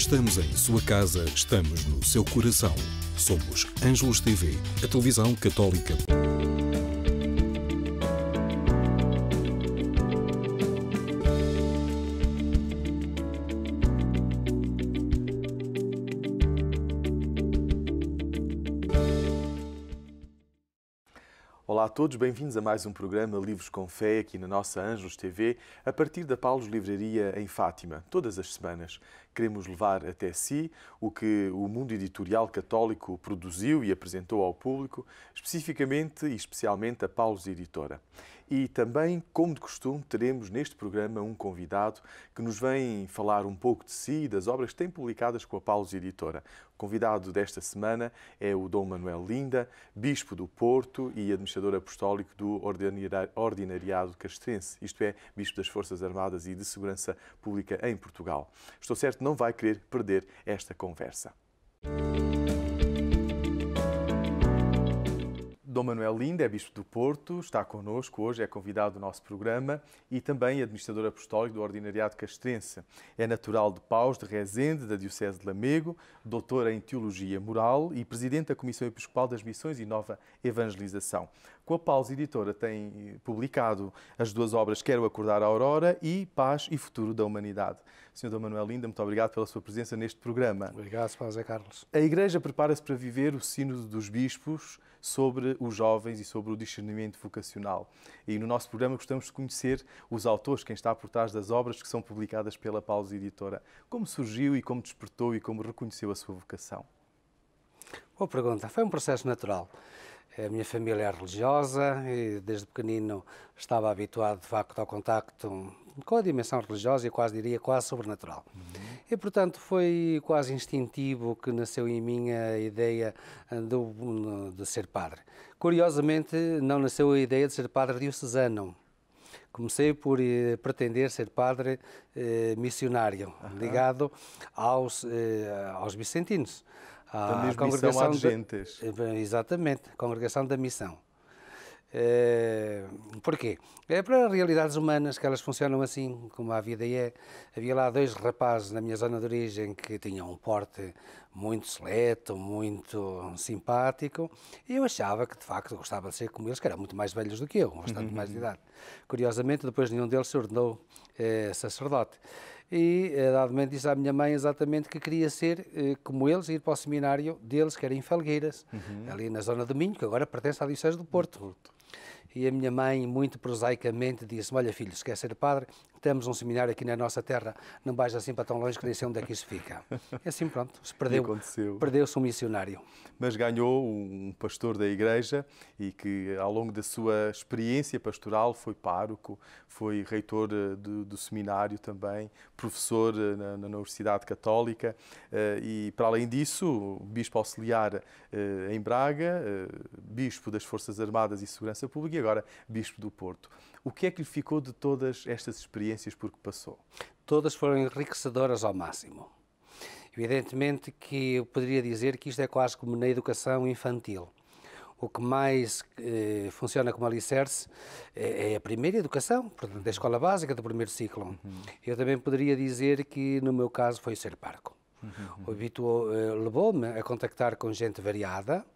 Estamos em sua casa, estamos no seu coração. Somos Ângelos TV, a televisão católica. Olá a todos, bem-vindos a mais um programa Livros com Fé aqui na nossa Ângelos TV, a partir da Paulos Livraria em Fátima. Todas as semanas queremos levar até si o que o mundo editorial católico produziu e apresentou ao público, especificamente e especialmente a Paulos Editora. E também, como de costume, teremos neste programa um convidado que nos vem falar um pouco de si e das obras que tem publicadas com a Paulos Editora. O convidado desta semana é o Dom Manuel Linda, Bispo do Porto e administrador apostólico do Ordinariado Castrense, isto é, Bispo das Forças Armadas e de Segurança Pública em Portugal. Estou certo que não vai querer perder esta conversa. Dom Manuel Linda é Bispo do Porto, está connosco hoje, é convidado do nosso programa e também administrador apostólico do Ordinariado Castrense. É natural de Paus de Rezende, da Diocese de Lamego, doutor em Teologia Moral e presidente da Comissão Episcopal das Missões e Nova Evangelização. Com a Paulos Editora tem publicado as duas obras Quero Acordar a Aurora e Paz e Futuro da Humanidade. Sr. Dom Manuel Linda, muito obrigado pela sua presença neste programa. Obrigado, Sr. José Carlos. A Igreja prepara-se para viver o Sínodo dos Bispos sobre os jovens e sobre o discernimento vocacional. E no nosso programa gostamos de conhecer os autores, quem está por trás das obras que são publicadas pela Paulos Editora. Como surgiu e como despertou e como reconheceu a sua vocação? Boa pergunta. Foi um processo natural. A minha família é religiosa e desde pequenino estava habituado, de facto, ao contacto com a dimensão religiosa e quase sobrenatural. E, portanto, foi quase instintivo que nasceu em mim a ideia de ser padre. Curiosamente, não nasceu a ideia de ser padre diocesano. Comecei por pretender ser padre missionário, ligado aos vicentinos. Da mesma missão ad gentes. Exatamente, Congregação da Missão. Porquê? É para realidades humanas que elas funcionam assim, como a vida é. Havia lá dois rapazes na minha zona de origem que tinham um porte muito seleto, muito simpático, e eu achava que, de facto, gostava de ser como eles, que eram muito mais velhos do que eu, bastante mais de idade. Curiosamente, depois nenhum deles se ordenou sacerdote. E, a dado momento, disse à minha mãe exatamente que queria ser como eles, ir para o seminário deles, que era em Felgueiras, ali na zona do Minho, que agora pertence à Diocese do Porto. E a minha mãe, muito prosaicamente, disse-me: olha, filho, se quer ser padre, temos um seminário aqui na nossa terra, não vais assim para tão longe que nem sei onde é que isso fica. E assim, pronto, perdeu-se um missionário. Mas ganhou um pastor da Igreja e que, ao longo da sua experiência pastoral, foi pároco, foi reitor do seminário também, professor na Universidade Católica e, para além disso, bispo auxiliar em Braga, bispo das Forças Armadas e Segurança Pública e agora bispo do Porto. O que é que lhe ficou de todas estas experiências por que passou? Todas foram enriquecedoras ao máximo. Evidentemente que eu poderia dizer que isto é quase como na educação infantil. O que mais funciona como alicerce é a primeira educação, portanto, da escola básica, do primeiro ciclo. Eu também poderia dizer que, no meu caso, foi ser pároco. Levou-me a contactar com gente variada.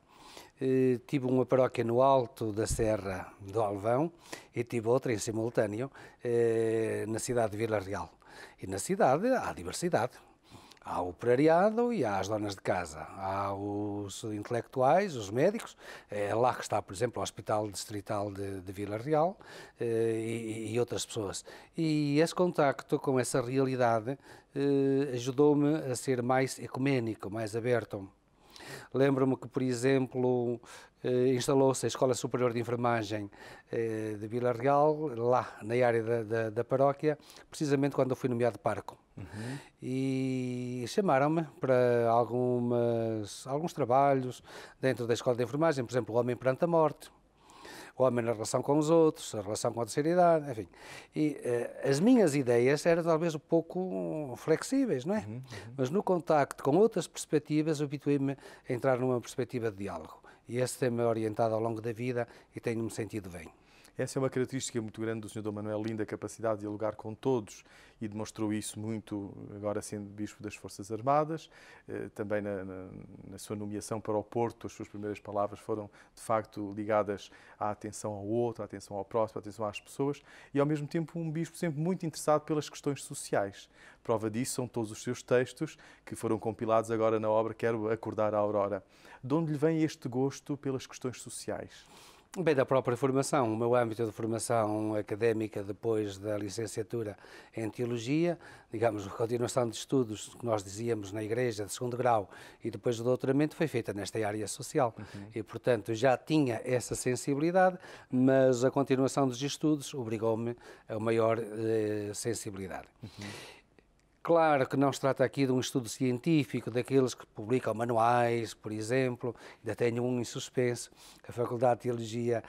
Tive uma paróquia no alto da Serra do Alvão e tive outra em simultâneo na cidade de Vila Real. E na cidade há diversidade. Há o operariado e há as donas de casa. Há os intelectuais, os médicos. É lá que está, por exemplo, o Hospital Distrital de Vila Real e outras pessoas. E esse contacto com essa realidade ajudou-me a ser mais ecuménico, mais aberto. Lembro-me que, por exemplo, instalou-se a Escola Superior de Enfermagem de Vila Real, lá na área da paróquia, precisamente quando eu fui nomeado pároco. E chamaram-me para alguns trabalhos dentro da Escola de Enfermagem, por exemplo, o Homem perante a Morte, o homem na relação com os outros, a relação com a terceira idade, enfim. E as minhas ideias eram talvez um pouco flexíveis, não é? Mas no contacto com outras perspectivas, eu habituei-me a entrar numa perspectiva de diálogo. E esse tem-me orientado ao longo da vida e tenho-me sentido bem. Essa é uma característica muito grande do Sr. Dom Manuel Lindo, a capacidade de dialogar com todos, e demonstrou isso muito agora sendo Bispo das Forças Armadas. Também na sua nomeação para o Porto, as suas primeiras palavras foram de facto ligadas à atenção ao outro, à atenção ao próximo, à atenção às pessoas, e ao mesmo tempo um Bispo sempre muito interessado pelas questões sociais. Prova disso são todos os seus textos que foram compilados agora na obra Quero Acordar a Aurora. De onde lhe vem este gosto pelas questões sociais? Bem, da própria formação. O meu âmbito de formação académica depois da licenciatura em Teologia, digamos, a continuação de estudos que nós dizíamos na Igreja de segundo grau e depois do doutoramento foi feita nesta área social. E, portanto, já tinha essa sensibilidade, mas a continuação dos estudos obrigou-me a maior sensibilidade. Claro que não se trata aqui de um estudo científico, daqueles que publicam manuais, por exemplo, ainda tenho um em suspenso, a Faculdade de Teologia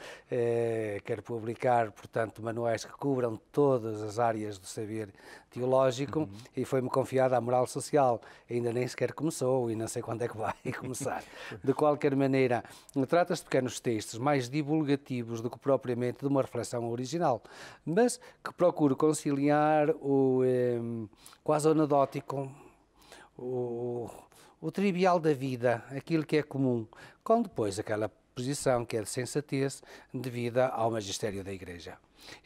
quer publicar, portanto, manuais que cubram todas as áreas do saber teológico e foi-me confiada a moral social, ainda nem sequer começou e não sei quando é que vai começar. De qualquer maneira, trata-se de pequenos textos mais divulgativos do que propriamente de uma reflexão original, mas que procuro conciliar o quase anedótico, o trivial da vida, aquilo que é comum, com depois aquela posição que é de sensatez devida ao magistério da Igreja.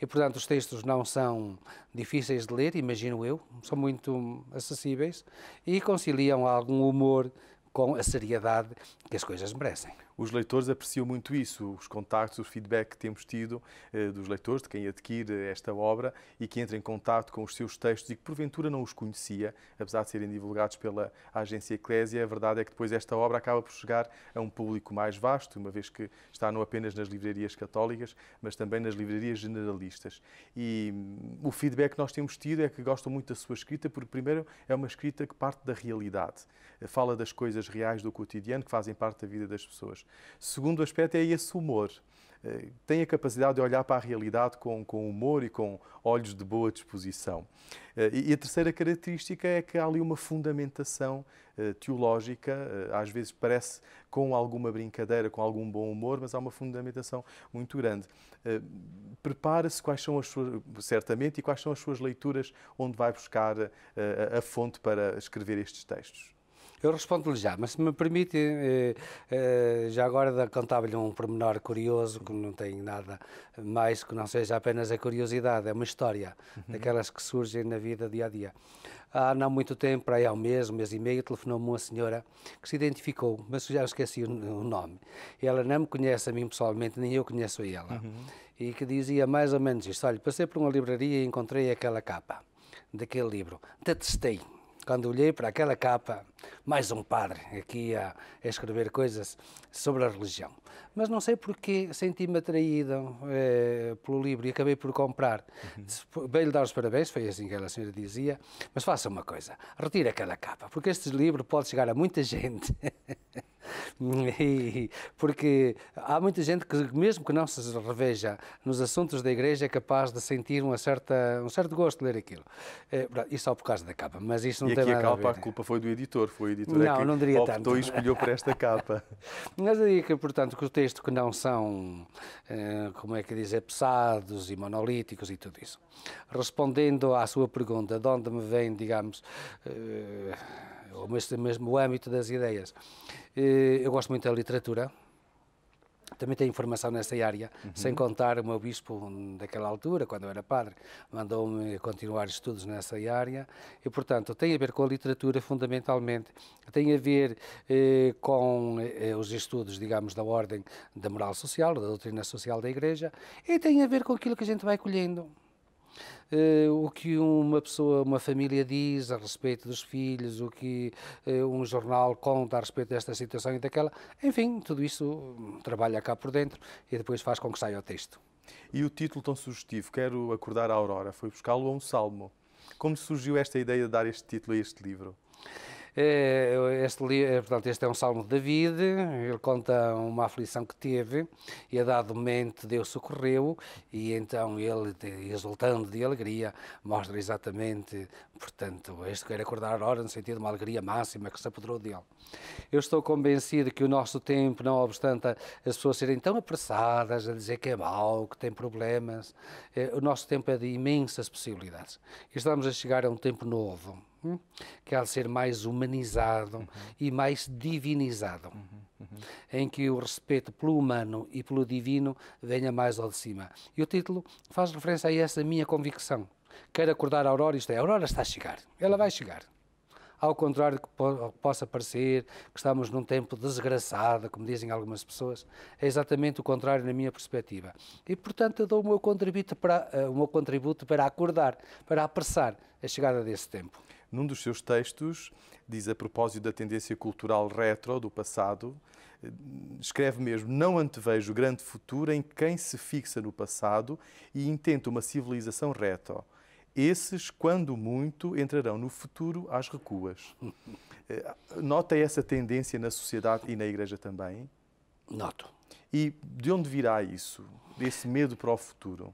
E, portanto, os textos não são difíceis de ler, imagino eu, são muito acessíveis e conciliam algum humor com a seriedade que as coisas merecem. Os leitores apreciam muito isso, os contactos, o feedback que temos tido dos leitores, de quem adquire esta obra e que entra em contacto com os seus textos e que porventura não os conhecia, apesar de serem divulgados pela agência Eclésia. A verdade é que depois esta obra acaba por chegar a um público mais vasto, uma vez que está não apenas nas livrarias católicas, mas também nas livrarias generalistas. E o feedback que nós temos tido é que gostam muito da sua escrita, porque primeiro é uma escrita que parte da realidade, fala das coisas reais do cotidiano que fazem parte da vida das pessoas. Segundo aspecto é esse humor. Tem a capacidade de olhar para a realidade com humor e com olhos de boa disposição. E a terceira característica é que há ali uma fundamentação teológica, às vezes parece com alguma brincadeira, com algum bom humor, mas há uma fundamentação muito grande. Prepara-se quais são as suas, certamente, e quais são as suas leituras onde vai buscar a fonte para escrever estes textos. Eu respondo-lhe já, mas se me permite, já agora contava-lhe um pormenor curioso, que não tem nada mais que não seja apenas a curiosidade, é uma história, daquelas que surgem na vida dia a dia. Há não muito tempo, aí há um mês e meio, telefonou-me uma senhora que se identificou, mas já esqueci o nome. Ela não me conhece a mim pessoalmente, nem eu conheço a ela. E que dizia mais ou menos isto: olha, passei por uma livraria e encontrei aquela capa daquele livro. Detestei. Quando olhei para aquela capa, mais um padre aqui a escrever coisas sobre a religião. Mas não sei porque senti-me atraído pelo livro e acabei por comprar. Veio-lhe dar os parabéns, foi assim que a senhora dizia, mas faça uma coisa, retire aquela capa, porque este livro pode chegar a muita gente. Porque há muita gente que, mesmo que não se reveja nos assuntos da Igreja, é capaz de sentir um certo gosto de ler aquilo. E só por causa da capa, mas isso não tem nada a ver. A culpa foi do editor, foi o editor não diria optou tanto. E escolheu por esta capa. Mas eu digo que, portanto, que os textos que não são, como é que dizer, pesados e monolíticos e tudo isso. Respondendo à sua pergunta, de onde me vem, digamos, mesmo âmbito das ideias. Eu gosto muito da literatura, também tenho formação nessa área, sem contar o meu bispo daquela altura, quando eu era padre, mandou-me continuar estudos nessa área e, portanto, tem a ver com a literatura fundamentalmente, tem a ver com os estudos, digamos, da ordem da moral social, da doutrina social da Igreja, e tem a ver com aquilo que a gente vai colhendo. O que uma pessoa, uma família diz a respeito dos filhos, o que um jornal conta a respeito desta situação e daquela, enfim, tudo isso trabalha cá por dentro e depois faz com que saia o texto. E o título tão sugestivo, Quero Acordar a Aurora, foi buscá-lo a um salmo. Como surgiu esta ideia de dar este título a este livro? Portanto, este é um salmo de David, ele conta uma aflição que teve e a dado momento Deus socorreu e então ele, exultando de alegria, mostra exatamente, portanto, este quer acordar a hora no sentido de uma alegria máxima que se apoderou dele. Eu estou convencido que o nosso tempo, não obstante as pessoas serem tão apressadas a dizer que é mau, que tem problemas, o nosso tempo é de imensas possibilidades. E estamos a chegar a um tempo novo, que há de ser mais humanizado e mais divinizado, em que o respeito pelo humano e pelo divino venha mais ao de cima. E o título faz referência a essa minha convicção. Quero acordar a aurora, isto é, a aurora está a chegar, ela vai chegar. Ao contrário do que possa parecer, que estamos num tempo desgraçado, como dizem algumas pessoas, é exatamente o contrário na minha perspectiva. E, portanto, eu dou o meu contributo para acordar, para apressar a chegada desse tempo. Num dos seus textos, diz a propósito da tendência cultural retro do passado, escreve mesmo: não antevejo grande futuro em quem se fixa no passado e intenta uma civilização retro. Esses, quando muito, entrarão no futuro às recuas. Nota essa tendência na sociedade e na Igreja também? Noto. E de onde virá isso, desse medo para o futuro?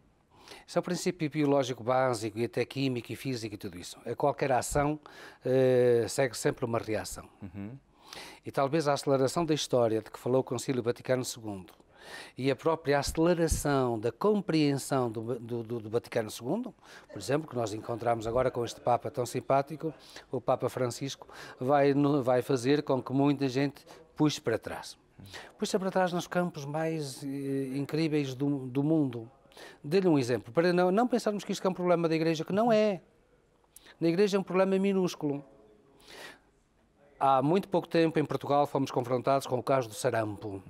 Isso é o princípio biológico básico e até químico e físico e tudo isso. A qualquer ação segue sempre uma reação. E talvez a aceleração da história de que falou o Concílio Vaticano II e a própria aceleração da compreensão do Vaticano II, por exemplo, que nós encontramos agora com este Papa tão simpático, o Papa Francisco, vai fazer com que muita gente puxe para trás. Puxa para trás nos campos mais incríveis do mundo. Dê-lhe um exemplo, para não pensarmos que isto é um problema da Igreja, que não é. Na Igreja é um problema minúsculo. Há muito pouco tempo, em Portugal, fomos confrontados com o caso do sarampo.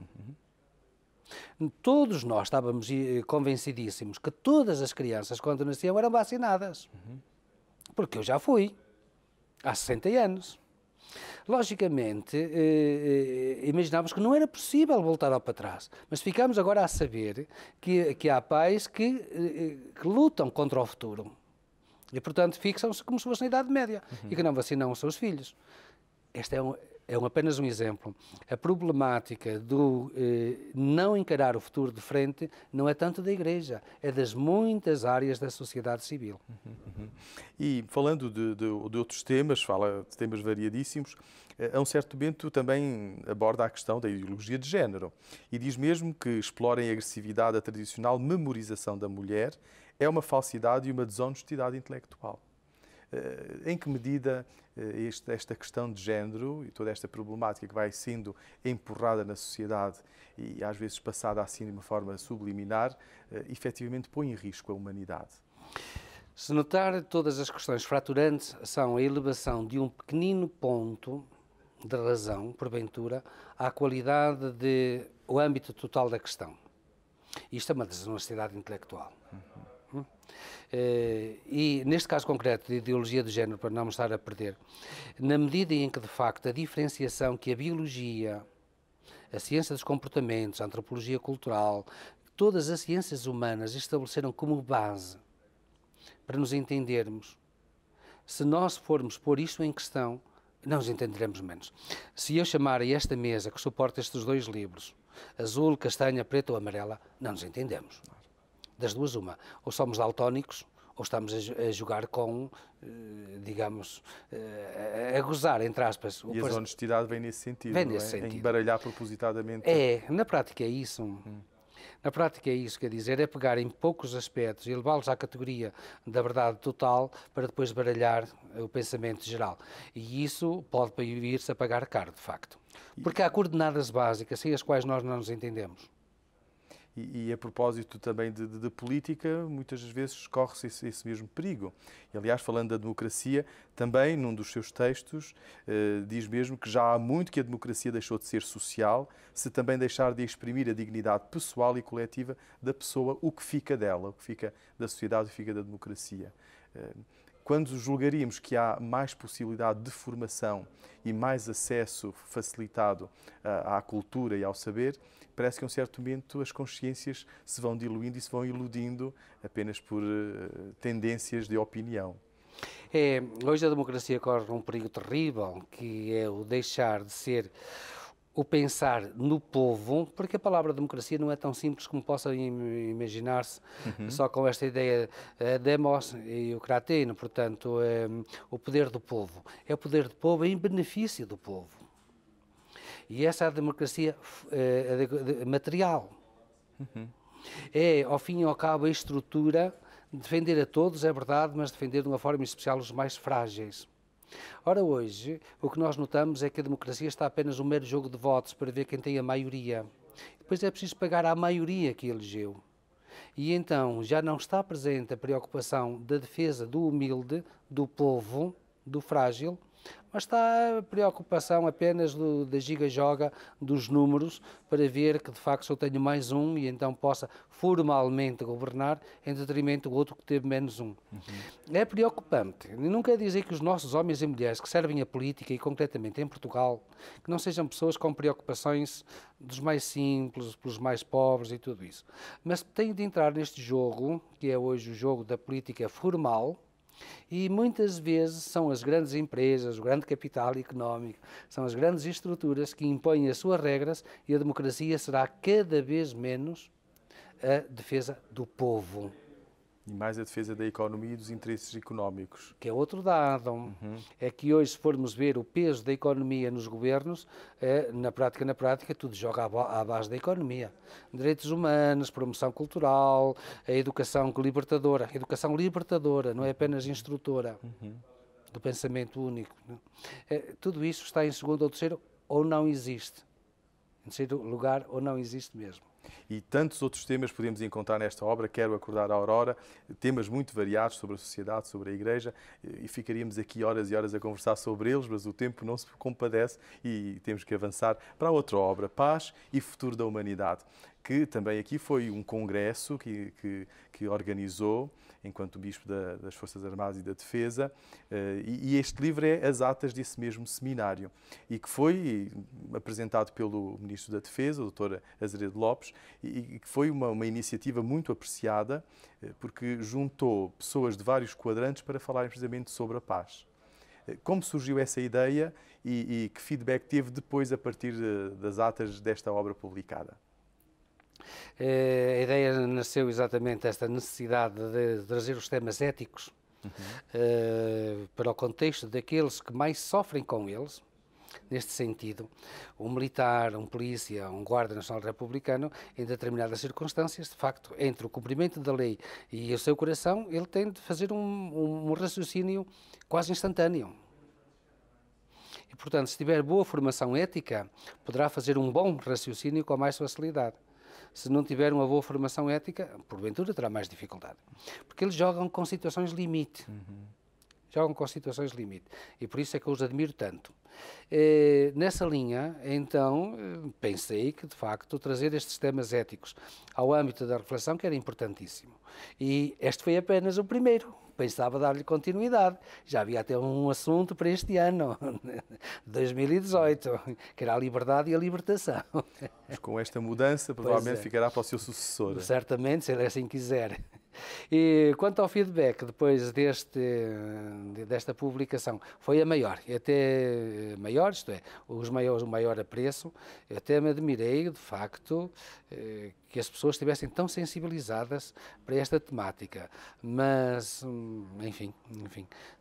Todos nós estávamos convencidíssimos que todas as crianças, quando nasciam, eram vacinadas. Porque eu já fui, há 60 anos. Logicamente, imaginámos que não era possível voltar para trás, mas ficamos agora a saber que há pais que lutam contra o futuro e, portanto, fixam-se como se fosse na Idade Média e que não vacinam os seus filhos. Este é apenas um exemplo. A problemática do não encarar o futuro de frente não é tanto da Igreja, é das muitas áreas da sociedade civil. E falando de outros temas, fala de temas variadíssimos, a um certo momento também aborda a questão da ideologia de género e diz mesmo que explora em agressividade a tradicional memorização da mulher é uma falsidade e uma desonestidade intelectual. Em que medida esta questão de género e toda esta problemática que vai sendo empurrada na sociedade e às vezes passada assim de uma forma subliminar, efetivamente põe em risco a humanidade? Se notar, todas as questões fraturantes são a elevação de um pequenino ponto de razão, porventura, à qualidade o âmbito total da questão. Isto é uma desonestidade intelectual. E neste caso concreto de ideologia de género, para não me estar a perder, na medida em que de facto a diferenciação que a biologia, a ciência dos comportamentos, a antropologia cultural, todas as ciências humanas estabeleceram como base para nos entendermos, se nós formos pôr isto em questão, não nos entenderemos menos. Se eu chamar a esta mesa que suporta estes dois livros, azul, castanha, preta ou amarela, não nos entendemos. Das duas uma, ou somos daltónicos, ou estamos a jogar com, digamos, a gozar, entre aspas. E a desonestidade vem nesse sentido, vem nesse sentido. Em embaralhar propositadamente. Na prática é isso. Na prática é isso, quer dizer, é pegar em poucos aspectos e levá-los à categoria da verdade total para depois baralhar o pensamento geral. E isso pode vir-se a pagar caro, de facto. Porque há coordenadas básicas sem as quais nós não nos entendemos. E a propósito também de política, muitas vezes corre-se esse mesmo perigo. E, aliás, falando da democracia, também num dos seus textos diz mesmo que já há muito que a democracia deixou de ser social, se também deixar de exprimir a dignidade pessoal e coletiva da pessoa, o que fica dela, o que fica da sociedade, o que fica da democracia. Quando julgaríamos que há mais possibilidade de formação e mais acesso facilitado à cultura e ao saber, parece que a um certo momento as consciências se vão diluindo e se vão iludindo apenas por tendências de opinião. Hoje a democracia corre um perigo terrível, que é o deixar de ser o pensar no povo, porque a palavra democracia não é tão simples como possa imaginar-se, só com esta ideia demos e o crateno, portanto, o poder do povo. É o poder do povo em benefício do povo. E essa é a democracia material. É, ao fim e ao cabo, a estrutura, defender a todos, é verdade, mas defender de uma forma especial os mais frágeis. Ora, hoje, o que nós notamos é que a democracia está apenas um mero jogo de votos para ver quem tem a maioria. Depois é preciso pagar à maioria que elegeu. E então já não está presente a preocupação da defesa do humilde, do povo, do frágil, mas está a preocupação apenas da giga-joga dos números para ver que de facto só tenho mais um e então possa formalmente governar em detrimento do outro que teve menos um. É preocupante. Não quer dizer que os nossos homens e mulheres que servem a política e concretamente em Portugal, que não sejam pessoas com preocupações dos mais simples, pelos mais pobres e tudo isso. Mas têm de entrar neste jogo, que é hoje o jogo da política formal, e muitas vezes são as grandes empresas, o grande capital económico, são as grandes estruturas que impõem as suas regras e a democracia será cada vez menos a defesa do povo. E mais a defesa da economia e dos interesses económicos. Que é outro dado. É que hoje, se formos ver o peso da economia nos governos, na prática, tudo joga à base da economia. Direitos humanos, promoção cultural, a educação libertadora. Educação libertadora, não é apenas instrutora do pensamento único. Tudo isso está em segundo ou terceiro, ou não existe. Em terceiro lugar, ou não existe mesmo. E tantos outros temas podemos encontrar nesta obra, Quero Acordar a Aurora, temas muito variados sobre a sociedade, sobre a Igreja, e ficaríamos aqui horas e horas a conversar sobre eles, mas o tempo não se compadece e temos que avançar para a outra obra, Paz e Futuro da Humanidade, que também aqui foi um congresso que organizou, enquanto Bispo das Forças Armadas e da Defesa, e este livro é as atas desse mesmo seminário, e que foi apresentado pelo Ministro da Defesa, o Dr. Azeredo Lopes, e que foi uma iniciativa muito apreciada, porque juntou pessoas de vários quadrantes para falarem precisamente sobre a paz. Como surgiu essa ideia e que feedback teve depois a partir das atas desta obra publicada? A ideia nasceu exatamente desta necessidade de trazer os temas éticos para o contexto daqueles que mais sofrem com eles. Neste sentido, um militar, um polícia, um guarda nacional republicano, em determinadas circunstâncias, de facto, entre o cumprimento da lei e o seu coração, ele tem de fazer um raciocínio quase instantâneo. E, portanto, se tiver boa formação ética, poderá fazer um bom raciocínio com mais facilidade. Se não tiver uma boa formação ética, porventura terá mais dificuldade. Porque eles jogam com situações limite. Jogam com situações limite. E por isso é que eu os admiro tanto. Nessa linha, então, pensei que, de facto, trazer estes temas éticos ao âmbito da reflexão que era importantíssimo. E este foi apenas o primeiro. Pensava dar-lhe continuidade. Já havia até um assunto para este ano, 2018, que era a liberdade e a libertação. Mas com esta mudança, provavelmente ficará para o seu sucessor. Certamente, se ele assim quiser. E quanto ao feedback depois desta publicação, foi a maior, e até maior, isto é, o maior apreço. Eu até me admirei, de facto, que as pessoas estivessem tão sensibilizadas para esta temática. Mas, enfim,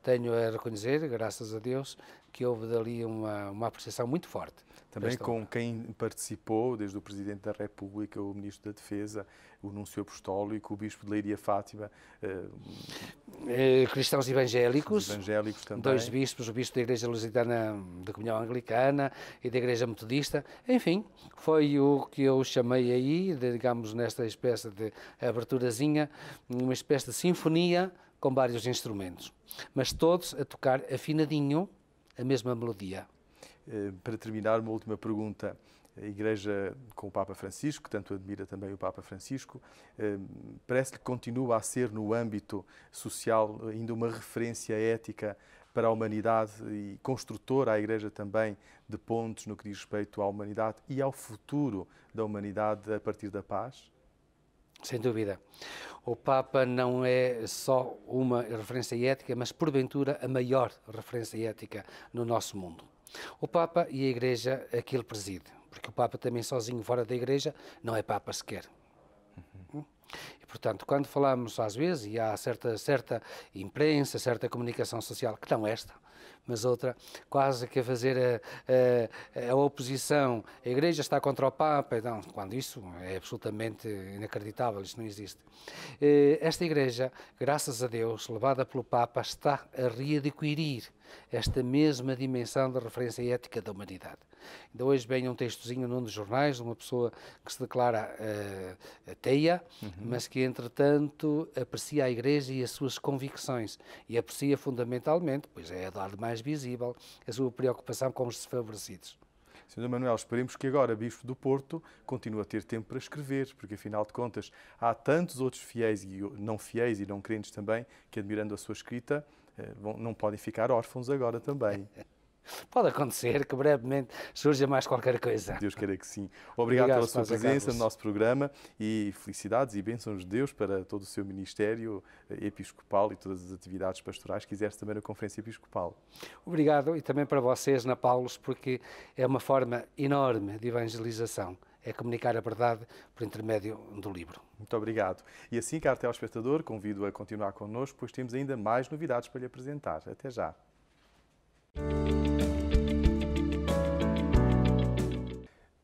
tenho a reconhecer, graças a Deus, que houve dali uma apreciação muito forte. Também com quem participou, desde o Presidente da República, o Ministro da Defesa, o Núncio Apostólico, o Bispo de Leiria Fátima. Cristãos evangélicos também. 2 bispos, o Bispo da Igreja Lusitana da Comunhão Anglicana e da Igreja Metodista. Enfim, foi o que eu chamei aí, digamos, nesta espécie de aberturazinha, uma espécie de sinfonia com vários instrumentos, mas todos a tocar afinadinho a mesma melodia. Para terminar, uma última pergunta. A Igreja, com o Papa Francisco, que tanto admira também o Papa Francisco, parece que continua a ser, no âmbito social, ainda uma referência ética para a humanidade e construtora, a Igreja também, de pontes no que diz respeito à humanidade e ao futuro da humanidade a partir da paz? Sem dúvida. O Papa não é só uma referência ética, mas porventura a maior referência ética no nosso mundo. O Papa e a Igreja aqui ele preside, porque o Papa também sozinho fora da Igreja não é Papa sequer. E, portanto, quando falamos às vezes, e há certa imprensa, certa comunicação social, que não esta, mas outra, quase que a fazer a oposição, a Igreja está contra o Papa, não, quando isso é absolutamente inacreditável, isso não existe. Esta Igreja, graças a Deus, levada pelo Papa, está a readquirir esta mesma dimensão da referência ética da humanidade. Ainda hoje vem um textozinho num dos jornais, de uma pessoa que se declara ateia, mas que, entretanto, aprecia a Igreja e as suas convicções, e aprecia fundamentalmente, pois é a lado mais visível, a sua preocupação com os desfavorecidos. Sr. Manuel, esperemos que agora, Bispo do Porto, continue a ter tempo para escrever, porque, afinal de contas, há tantos outros fiéis e não crentes também, que, admirando a sua escrita, não podem ficar órfãos agora também. Pode acontecer que brevemente surja mais qualquer coisa. Deus queira que sim. Obrigado pela sua presença no nosso programa e felicidades e bênçãos de Deus para todo o seu ministério episcopal e todas as atividades pastorais que exerce também na Conferência Episcopal. Obrigado e também para vocês na Paulos, porque é uma forma enorme de evangelização. É comunicar a verdade por intermédio do livro. Muito obrigado. E assim, caro telespectador, convido a continuar connosco, pois temos ainda mais novidades para lhe apresentar. Até já.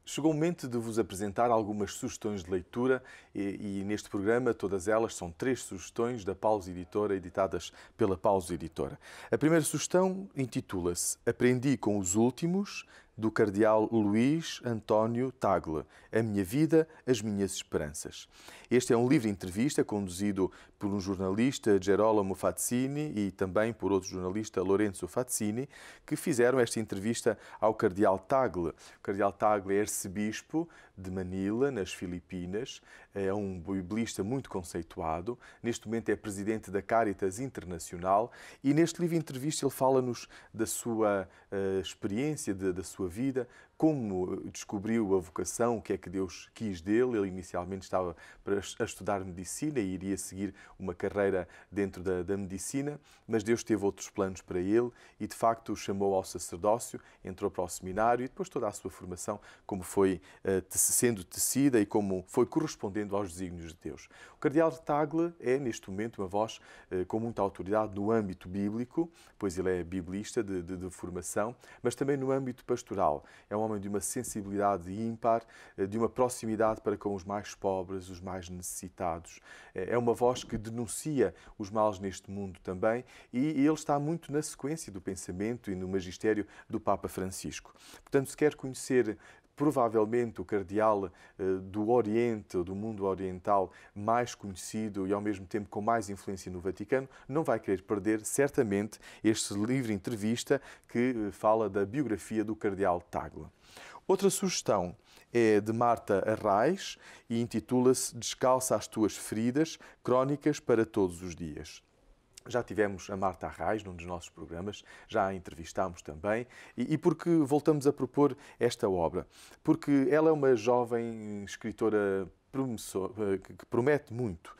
Chegou o momento de vos apresentar algumas sugestões de leitura e neste programa todas elas são 3 sugestões da Paulus Editora, editadas pela Paulus Editora. A primeira sugestão intitula-se Aprendi com os Últimos, do cardeal Luís António Tagle, A Minha Vida, As Minhas Esperanças. Este é um livro-entrevista conduzido por um jornalista, Gerolamo Fazzini, e também por outro jornalista, Lorenzo Fazzini, que fizeram esta entrevista ao cardeal Tagle. O cardeal Tagle é arcebispo de Manila, nas Filipinas, é um biblista muito conceituado, neste momento é presidente da Caritas Internacional e neste livro-entrevista ele fala-nos da sua experiência, da sua vida, como descobriu a vocação, o que é que Deus quis dele. Ele inicialmente estava a estudar medicina e iria seguir uma carreira dentro da medicina, mas Deus teve outros planos para ele e, de facto, o chamou ao sacerdócio, entrou para o seminário e depois toda a sua formação, como foi sendo tecida e como foi correspondendo aos desígnios de Deus. O cardeal Tagle é, neste momento, uma voz com muita autoridade no âmbito bíblico, pois ele é biblista de formação, mas também no âmbito pastoral. É um homem de uma sensibilidade ímpar, de uma proximidade para com os mais pobres, os mais necessitados. É uma voz que denuncia os males neste mundo também e ele está muito na sequência do pensamento e no magistério do Papa Francisco. Portanto, se quer conhecer provavelmente o cardeal do Oriente, do mundo oriental, mais conhecido e ao mesmo tempo com mais influência no Vaticano, não vai querer perder certamente este livro-entrevista que fala da biografia do cardeal Tagle. Outra sugestão é de Marta Arraes e intitula-se Descalça as tuas feridas, crónicas para todos os dias. Já tivemos a Marta Arraes num dos nossos programas, já a entrevistámos também. E por que voltamos a propor esta obra? Porque ela é uma jovem escritora que promete muito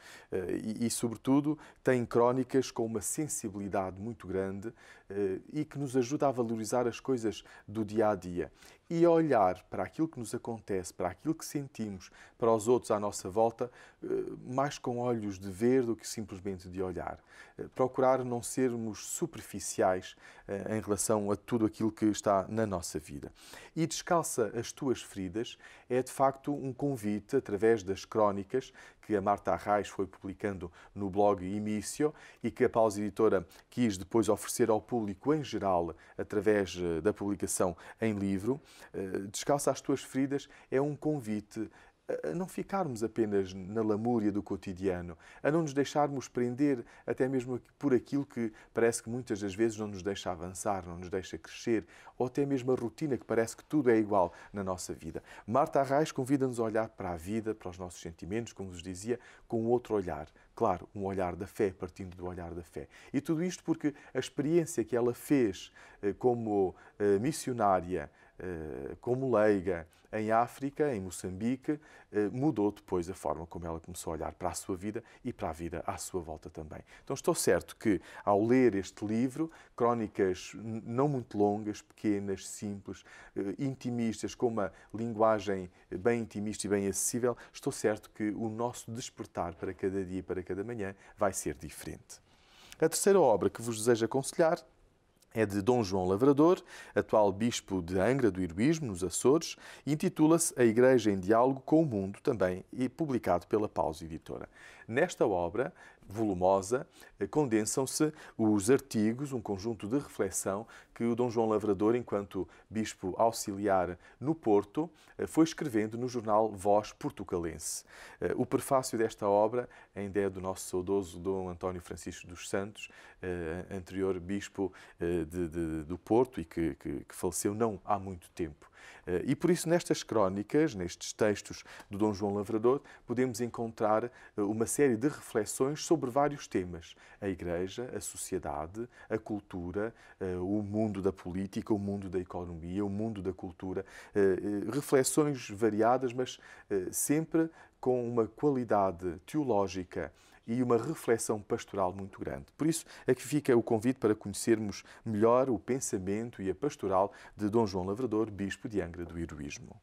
e, sobretudo, tem crónicas com uma sensibilidade muito grande e que nos ajuda a valorizar as coisas do dia-a-dia e a olhar para aquilo que nos acontece, para aquilo que sentimos, para os outros à nossa volta, mais com olhos de ver do que simplesmente de olhar. Procurar não sermos superficiais em relação a tudo aquilo que está na nossa vida. E Descalça as tuas feridas é, de facto, um convite, através das crónicas que a Marta Arraes foi publicando no blog Início e que a Paulus Editora quis depois oferecer ao público em geral através da publicação em livro. Descalça as tuas feridas é um convite a não ficarmos apenas na lamúria do cotidiano, a não nos deixarmos prender até mesmo por aquilo que parece que muitas das vezes não nos deixa avançar, não nos deixa crescer, ou até mesmo a rotina que parece que tudo é igual na nossa vida. Marta Arraes convida-nos a olhar para a vida, para os nossos sentimentos, como vos dizia, com outro olhar. Claro, um olhar da fé, partindo do olhar da fé. E tudo isto porque a experiência que ela fez como missionária como leiga em África, em Moçambique, mudou depois a forma como ela começou a olhar para a sua vida e para a vida à sua volta também. Então estou certo que, ao ler este livro, crónicas não muito longas, pequenas, simples, intimistas, com uma linguagem bem intimista e bem acessível, estou certo que o nosso despertar para cada dia e para cada manhã vai ser diferente. A terceira obra que vos desejo aconselhar é de Dom João Lavrador, atual bispo de Angra do Heroísmo, nos Açores, e intitula-se A Igreja em Diálogo com o Mundo, também, e publicado pela Paus Editora. Nesta obra volumosa, condensam-se os artigos, um conjunto de reflexão que o Dom João Lavrador, enquanto bispo auxiliar no Porto, foi escrevendo no jornal Voz Portucalense. O prefácio desta obra ainda é do nosso saudoso Dom António Francisco dos Santos, anterior bispo do Porto e que faleceu não há muito tempo. E por isso, nestas crónicas, nestes textos do Dom João Lavrador, podemos encontrar uma série de reflexões sobre vários temas. A Igreja, a sociedade, a cultura, o mundo da política, o mundo da economia, o mundo da cultura. Reflexões variadas, mas sempre com uma qualidade teológica e uma reflexão pastoral muito grande. Por isso, aqui fica o convite para conhecermos melhor o pensamento e a pastoral de Dom João Lavrador, bispo de Angra do Heroísmo.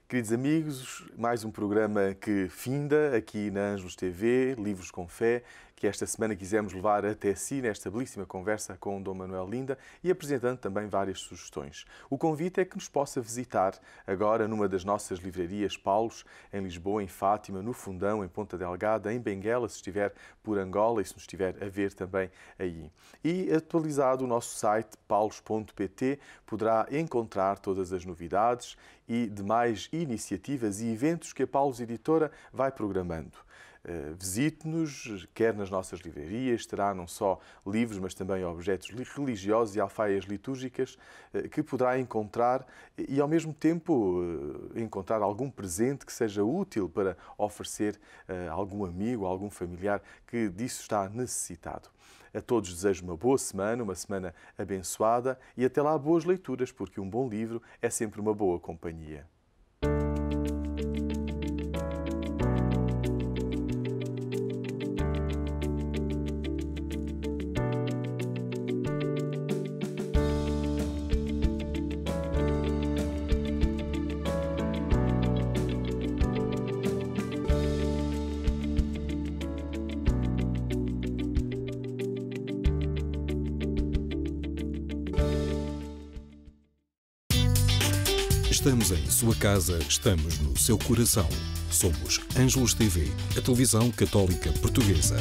Queridos amigos, mais um programa que finda aqui na Ângelos TV, Livros com Fé, que esta semana quisemos levar até si nesta belíssima conversa com Dom Manuel Linda e apresentando também várias sugestões. O convite é que nos possa visitar agora numa das nossas livrarias Paulos, em Lisboa, em Fátima, no Fundão, em Ponta Delgada, em Benguela, se estiver por Angola e se nos estiver a ver também aí. E atualizado o nosso site paulos.pt, poderá encontrar todas as novidades e demais iniciativas e eventos que a Paulus Editora vai programando. Visite-nos, quer nas nossas livrarias, terá não só livros, mas também objetos religiosos e alfaias litúrgicas que poderá encontrar e, ao mesmo tempo, encontrar algum presente que seja útil para oferecer a algum amigo, a algum familiar que disso está necessitado. A todos desejo uma boa semana, uma semana abençoada e até lá boas leituras, porque um bom livro é sempre uma boa companhia. Estamos em sua casa, estamos no seu coração. Somos Ângelos TV, a televisão católica portuguesa.